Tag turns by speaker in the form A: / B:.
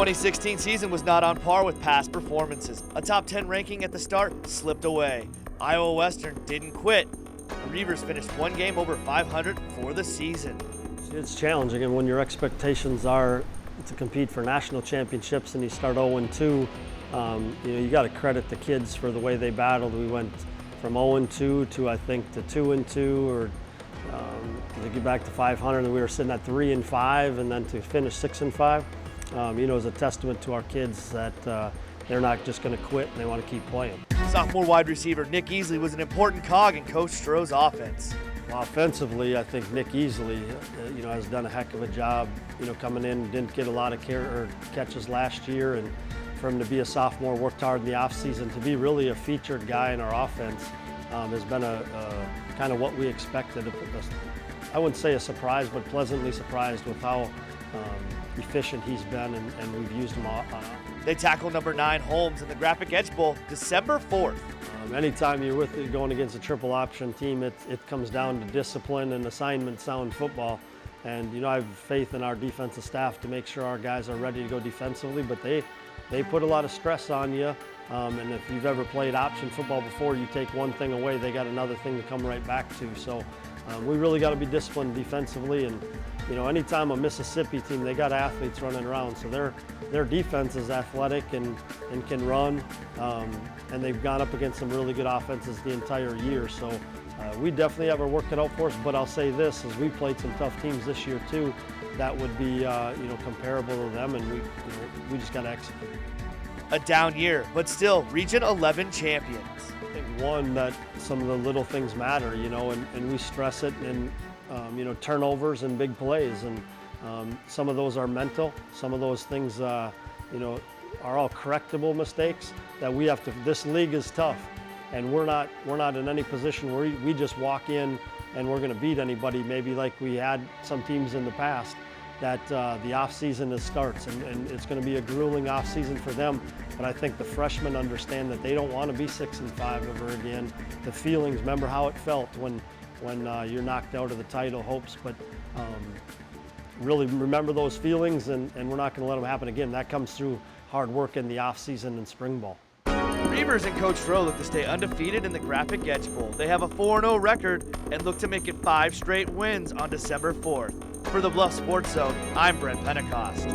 A: 2016 season was not on par with past performances. A top 10 ranking at the start slipped away. Iowa Western didn't quit. The Reavers finished one game over 500 for the season.
B: It's challenging, and when your expectations are to compete for national championships and you start 0-2, you got to credit the kids for the way they battled. We went from 0-2 to I think to 2-2, or to get back to 500, and we were sitting at 3-5, and then to finish 6-5. Is a testament to our kids that they're not just going to quit and they want to keep playing.
A: Sophomore wide receiver Nick Easley was an important cog in Coach Stroh's offense.
B: Well, offensively, I think Nick Easley, has done a heck of a job. Coming in, didn't get a lot of catches last year, and for him to be a sophomore, worked hard in the offseason to be really a featured guy in our offense has been a kind of what we expected. I wouldn't say a surprise, but pleasantly surprised with how efficient he's been, and we've used him on.
A: They tackle number 9 Holmes in the Graphic Edge Bowl December 4th.
B: Anytime you're going against a triple option team, it comes down to discipline and assignment sound football. And I have faith in our defensive staff to make sure our guys are ready to go defensively, but they put a lot of stress on you. And if you've ever played option football before, you take one thing away, they got another thing to come right back to. So we really got to be disciplined defensively. And anytime a Mississippi team, they got athletes running around, so their defense is athletic and can run. And they've gone up against some really good offenses the entire year. So we definitely have our work cut out for us. But I'll say this, as we played some tough teams this year too, that would be comparable to them, and we just got to execute.
A: A down year, but still Region 11 champions.
B: I think one, that some of the little things matter, and we stress it, and turnovers and big plays, and some of those are mental. Some of those things, are all correctable mistakes that we have to. This league is tough, and we're not in any position where we just walk in and we're going to beat anybody. Maybe like we had some teams in the past. That the off season starts, and it's going to be a grueling off season for them. But I think the freshmen understand that they don't want to be 6-5 ever again. The feelings, remember how it felt when you're knocked out of the title hopes, but really remember those feelings, and we're not going to let them happen again. That comes through hard work in the off season and spring ball.
A: Reavers and Coach Stroh look to stay undefeated in the Graphic Edge Bowl. They have a 4-0 record and look to make it 5 straight wins on December 4th. For the Bluff Sports Zone, I'm Brent Pentecost.